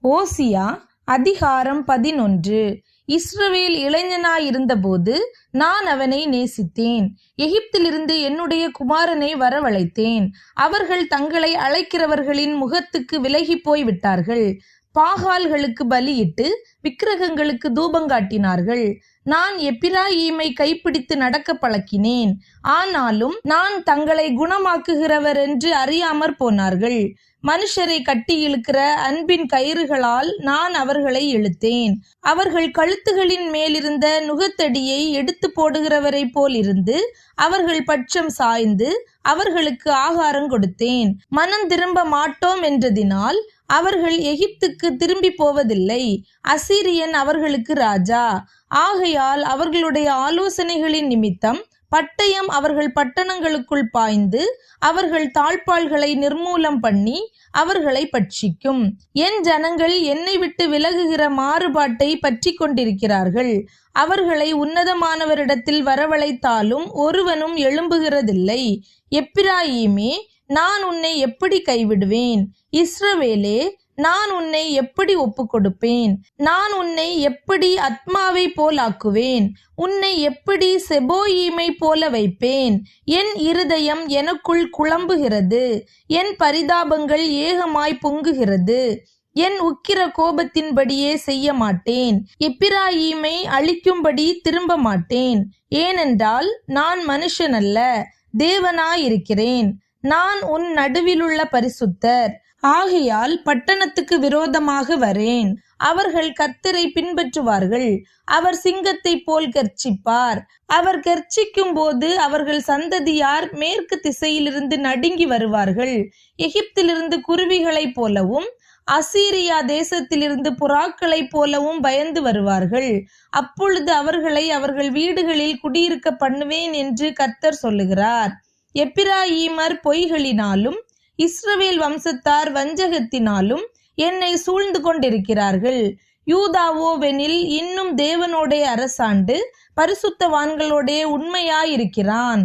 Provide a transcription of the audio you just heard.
ஓசியா அதிகாரம் 11. இஸ்ரவேல் இளைஞனாயிருந்தபோது நான் அவனை நேசித்தேன். எகிப்திலிருந்து என்னுடைய குமாரனை வரவழைத்தேன். அவர்கள் தங்களை அழைக்கிறவர்களின் முகத்துக்கு விலகி போய் விட்டார்கள். பாகால்களுக்கு பலியிட்டு விக்கிரகங்களுக்கு தூபங்காட்டினார்கள். நான் எப்பிராயீமை கைப்பிடித்து நடக்க பழக்கினேன். ஆனாலும் நான் தங்களை குணமாக்குகிறவர் என்று அறியாமற் போனார்கள். மனுஷரை கட்டி இழுக்கிற அன்பின் கயிறுகளால் நான் அவர்களை இழுத்தேன். அவர்கள் கழுத்துகளின் மேலிருந்த நுகத்தடியை எடுத்து போடுகிறவரை போல் இருந்து அவர்கள் பட்சம் சாய்ந்து அவர்களுக்கு ஆகாரம் கொடுத்தேன். மனம் திரும்ப மாட்டோம் என்றதினால் அவர்கள் எகிப்துக்கு திரும்பி போவதில்லை. அசீரியன் அவர்களுக்கு ராஜா. ஆகையால் அவர்களுடைய ஆலோசனைகளின் நிமித்தம் பட்டயம் அவர்கள் பட்டணங்களுக்குள் பாய்ந்து அவர்கள் தாழ்பாள்களை நிர்மூலம் பண்ணி அவர்களை பட்சிக்கும். என் ஜனங்கள் என்னை விட்டு விலகுகிற மாறுபாட்டை பற்றி கொண்டிருக்கிறார்கள். அவர்களை உன்னதமானவரிடத்தில் வரவழைத்தாலும் ஒருவனும் எழும்புகிறதில்லை. எப்பிராயீமே, நான் உன்னை எப்படி கைவிடுவேன்? இஸ்ரவேலே, நான் உன்னை எப்படி ஒப்பு கொடுப்பேன்? நான் உன்னை எப்படி அத்மாவை போல் ஆக்குவேன்? உன்னை எப்படி செபோயீமை போல வைப்பேன்? என் இருதயம் எனக்குள் குழம்புகிறது. என் பரிதாபங்கள் ஏகமாய் பொங்குகிறது. என் உக்கிர கோபத்தின்படியே செய்ய மாட்டேன். எப்பிராயீமை அழிக்கும்படி திரும்ப மாட்டேன். ஏனென்றால் நான் மனுஷனல்ல, தேவனாயிருக்கிறேன். நான் உன் நடுவிலுள்ள பரிசுத்தர். ஆகையால் பட்டணத்துக்கு விரோதமாக வரேன். அவர்கள் கர்த்தரை பின்பற்றுவார்கள். அவர் சிங்கத்தை போல் கர்ச்சிப்பார். அவர் கர்ச்சிக்கும் போது அவர்கள் சந்ததியார் மேற்கு திசையிலிருந்து நடுங்கி வருவார்கள். எகிப்திலிருந்து குருவிகளைப் போலவும் அசீரியா தேசத்திலிருந்து புறாக்களைப் போலவும் பயந்து வருவார்கள். அப்பொழுது அவர்களை அவர்கள் வீடுகளில் குடியிருக்க பண்ணுவேன் என்று கர்த்தர் சொல்லுகிறார். எப்பிராயீமர் பொய்களினாலும் இஸ்ரவேல் வம்சத்தார் வஞ்சகத்தினாலும் என்னை சூழ்ந்து கொண்டிருக்கிறார்கள். யூதாவோவெனில் இன்னும் தேவனோடே அரசாண்டு பரிசுத்தவான்களோடே உண்மையாயிருக்கிறான்.